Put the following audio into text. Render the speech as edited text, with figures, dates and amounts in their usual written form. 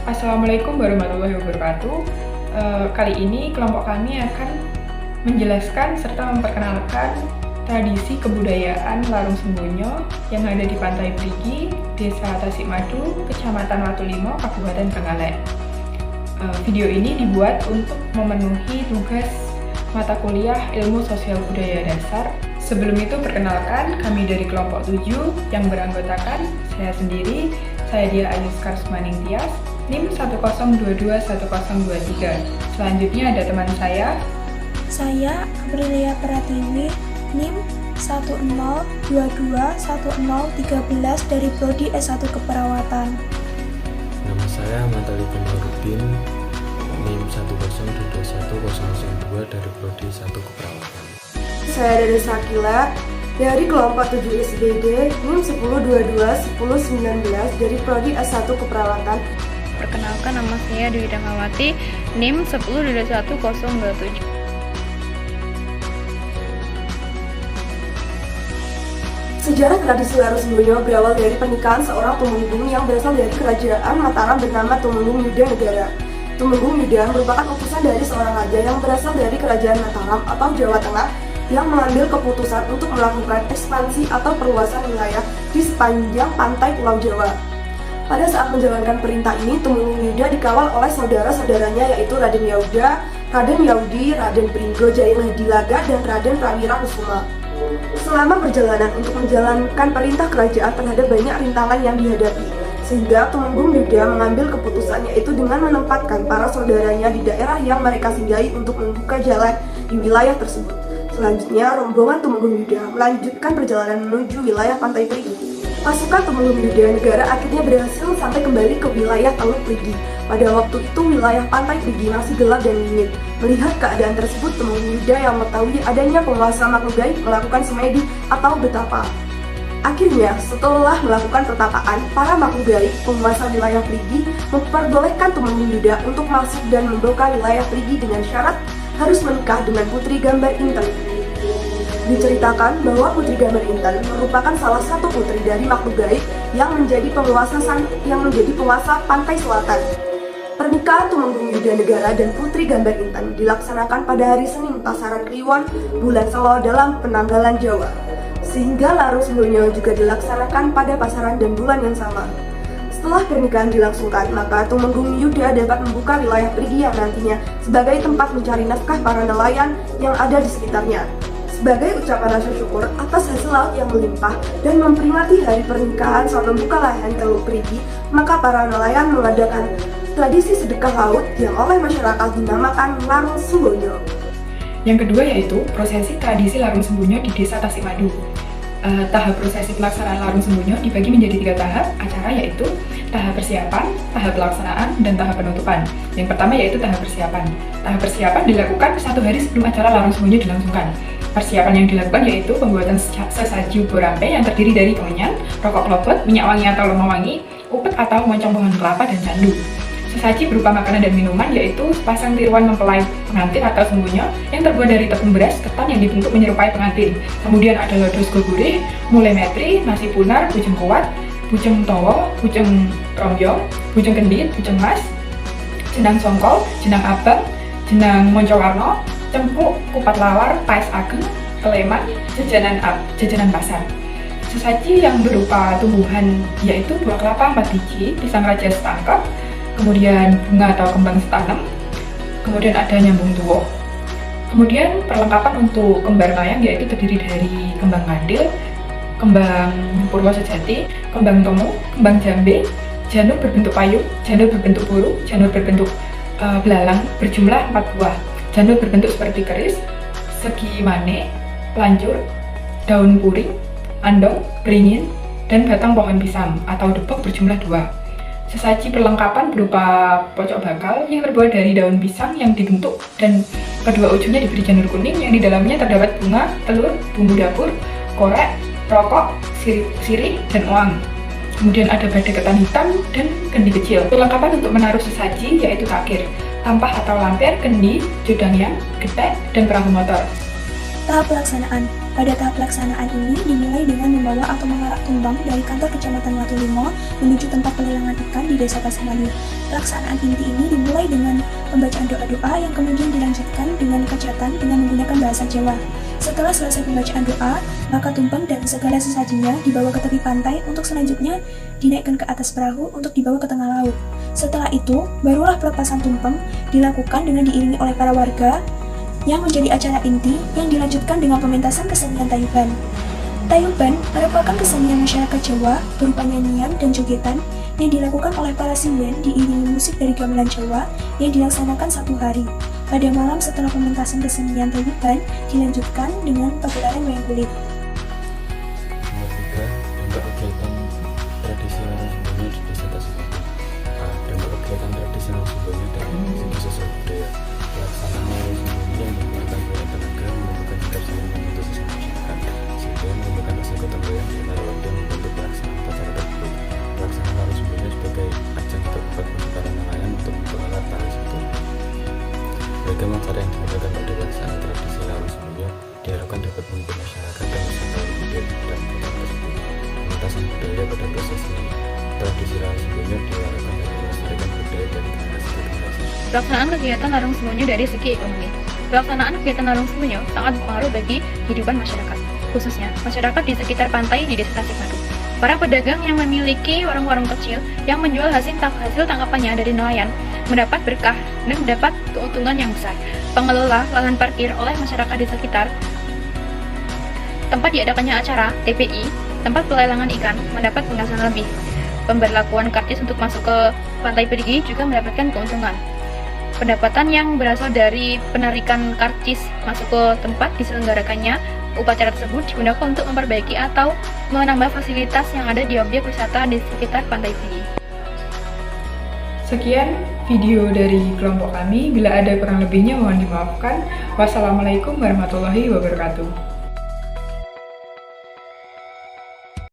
Assalamualaikum warahmatullahi wabarakatuh. Kali ini kelompok kami akan menjelaskan serta memperkenalkan tradisi kebudayaan Larung Sembonyo yang ada di Pantai Perigi, Desa Tasikmadu, Kecamatan Watulimo, Kabupaten Trenggalek. Video ini dibuat untuk memenuhi tugas mata kuliah Ilmu Sosial Budaya Dasar. Sebelum itu perkenalkan, kami dari kelompok 7 yang beranggotakan saya sendiri, saya Dia Ayu Skarsmaning Tias, NIM 10221023. Selanjutnya ada teman saya Aprilia Pratiwi, NIM 10221013 dari Prodi S1 Keperawatan. Nama saya Ahmad Ali Komarudin, NIM 10221002 dari Prodi S1 Keperawatan. Saya Dede Sakila dari kelompok 7 SBD, NIM 10221019 dari Prodi S1 Keperawatan. Perkenalkan, nama saya Dwi Dangawati, NIM 10211027. Sejarah tradisi Larung Sembonyo berawal dari pernikahan seorang tumenggung yang berasal dari kerajaan Mataram bernama Tumenggung Yuda Negara. Tumenggung Yuda merupakan utusan dari seorang raja yang berasal dari kerajaan Mataram atau Jawa Tengah yang mengambil keputusan untuk melakukan ekspansi atau perluasan wilayah di sepanjang pantai Pulau Jawa. Pada saat menjalankan perintah ini, Tumenggung Yuda dikawal oleh saudara-saudaranya yaitu Raden Yauda, Raden Yaudi, Raden Pringgo Jaya Mahdilaga, dan Raden Prawira Kusuma. Selama perjalanan untuk menjalankan perintah kerajaan terhadap banyak rintangan yang dihadapi, sehingga Tumenggung Yuda mengambil keputusan yaitu dengan menempatkan para saudaranya di daerah yang mereka singgahi untuk membuka jalan di wilayah tersebut. Selanjutnya, rombongan Tumenggung Yuda melanjutkan perjalanan menuju wilayah Pantai Perigi. Pasukan Tumenggung Yuda Negara akhirnya berhasil sampai kembali ke wilayah Teluk Perigi. Pada waktu itu wilayah Pantai Perigi masih gelap dan dingin. Melihat keadaan tersebut, Tumenggung Yuda yang mengetahui adanya penguasa makhluk gaib melakukan semedi atau betapa. Akhirnya, setelah melakukan pertapaan, para makhluk gaib penguasa wilayah Perigi memperbolehkan Tumenggung Yuda untuk masuk dan membuka wilayah Perigi dengan syarat harus menikah dengan Putri Gambar Inten. Diceritakan bahwa Putri Gambar Inten merupakan salah satu putri dari makhluk gaib yang menjadi penguasa pantai selatan. Pernikahan Tumenggung Yuda Negara dan Putri Gambar Inten dilaksanakan pada hari Senin Pasaran Kliwon bulan Selo dalam penanggalan Jawa. Sehingga Larung Sembonyo juga dilaksanakan pada pasaran dan bulan yang sama. Setelah pernikahan dilangsungkan, maka Tumenggung Yuda dapat membuka wilayah Perigi yang nantinya sebagai tempat mencari nafkah para nelayan yang ada di sekitarnya. Sebagai ucapan rasa syukur atas hasil laut yang melimpah dan memperingati hari pernikahan saat membuka lahan Teluk Perigi, maka para nelayan mengadakan tradisi sedekah laut yang oleh masyarakat dinamakan Larung Sembonyo. Yang kedua yaitu prosesi tradisi Larung Sembonyo di Desa Tasikmadu. Tahap prosesi pelaksanaan Larung Sembonyo dibagi menjadi 3 tahap acara, yaitu tahap persiapan, tahap pelaksanaan, dan tahap penutupan. Yang pertama yaitu tahap persiapan. Tahap persiapan dilakukan 1 hari sebelum acara Larung Sembonyo dilangsungkan. Persiapan yang dilakukan yaitu pembuatan sesaji borampe yang terdiri dari kemenyan, rokok klopot, minyak wangi atau lemah wangi, upet atau moncong pohon kelapa, dan candu. Sesaji berupa makanan dan minuman yaitu sepasang tiruan mempelai pengantin atau sembonyo yang terbuat dari tepung beras ketan yang dibentuk menyerupai pengantin. Kemudian ada lodros gogurih, mulai metri, nasi punar, bujeng kuat, bujeng towo, bujeng rombyong, bujeng kendit, bujeng mas, jenang songkol, jenang abang, jenang moncowarno, cempuk, kupat lawar, paes ageng, keleman, jajanan pasar. Sesaji yang berupa tumbuhan yaitu buah kelapa 4 biji, pisang raja setangkep, kemudian bunga atau kembang setanam, kemudian ada nyambung tuwo. Kemudian perlengkapan untuk kembar mayang yaitu terdiri dari kembang kandil, kembang purwo sejati, kembang tomo, kembang jambe, janur berbentuk payung, janur berbentuk burung, janur berbentuk belalang berjumlah 4 buah, janur berbentuk seperti keris, segi mane, lancur, daun puring, andong, beringin, dan batang pohon pisang atau debok berjumlah 2. Sesaji perlengkapan berupa pocok bakal yang terbuat dari daun pisang yang dibentuk dan kedua ujungnya diberi janur kuning yang di dalamnya terdapat bunga, telur, bumbu dapur, korek, rokok, sirih, dan uang. Kemudian ada badai ketan hitam dan kendi kecil. Perlengkapan untuk menaruh sesaji yaitu takir, tampah atau lampion, kendi, judangyang, getek, dan perahu motor. Tahap pelaksanaan. Pada tahap pelaksanaan ini dimulai dengan membawa atau mengarak tumpeng dari kantor Kecamatan Watulimo menuju tempat pelelangan ikan di Desa Tasikmadu. Pelaksanaan inti ini dimulai dengan pembacaan doa-doa yang kemudian dilanjutkan dengan kajatan dengan menggunakan bahasa Jawa. Setelah selesai pembacaan doa, maka tumpeng dan segala sesajinya dibawa ke tepi pantai untuk selanjutnya dinaikkan ke atas perahu untuk dibawa ke tengah laut. Setelah itu, barulah pelepasan tumpeng dilakukan dengan diiringi oleh para warga yang menjadi acara inti yang dilanjutkan dengan pementasan kesenian Tayuban. Tayuban merupakan kesenian masyarakat Jawa berupa nyanyian dan jogetan yang dilakukan oleh para sinden diiringi musik dari gamelan Jawa yang dilaksanakan 1 hari. Pada malam setelah pementasan kesenian Tayuban dilanjutkan dengan pagelaran wayang kulit. Nomor 3, dampak kegiatan tradisi larung sembunyi di Desa Tasikmadu. Dampak kegiatan tradisi larung sembunyi dari segi sosial budaya. Pelaksanaan larung sembunyi yang menggunakan banyak tenaga menimbulkan sikap saling membantu sesama masyarakat, sehingga menimbulkan rasa gotong royong di antara warga membantu pelaksanaan upacara tersebut. Pelaksanaan larung sembunyi sebagai ajang terbuka bagi para nelayan untuk mempererat tali satu. Beragam acara yang dilakukan pada pelaksanaan tradisi larung sembunyi diharapkan dapat menghibur masyarakat dan wisatawan budaya dan kota tersebut. Pementasan budaya pada prosesi tradisi larung sembunyi diharapkan dapat melestarikan budaya dari generasi ke generasi. Pelaksanaan kegiatan larung sembunyi dari segi ekonomi. Pelaksanaan kegiatan larung sembunyi sangat berpengaruh bagi kehidupan masyarakat, khususnya masyarakat di sekitar pantai di Desa Tasikmadu. Para pedagang yang memiliki warung-warung kecil yang menjual hasil tangkapannya dari nelayan mendapat berkah dan mendapat keuntungan yang besar. Pengelola lahan parkir oleh masyarakat di sekitar tempat diadakannya acara TPI, tempat pelelangan ikan, mendapat penghasilan lebih. Pemberlakuan karcis untuk masuk ke pantai perigi juga mendapatkan keuntungan. Pendapatan yang berasal dari penarikan karcis masuk ke tempat diselenggarakannya upacara tersebut digunakan untuk memperbaiki atau menambah fasilitas yang ada di objek wisata di sekitar pantai perigi. Sekian video dari kelompok kami. Bila ada kurang lebihnya mohon dimaafkan. Wassalamualaikum warahmatullahi wabarakatuh.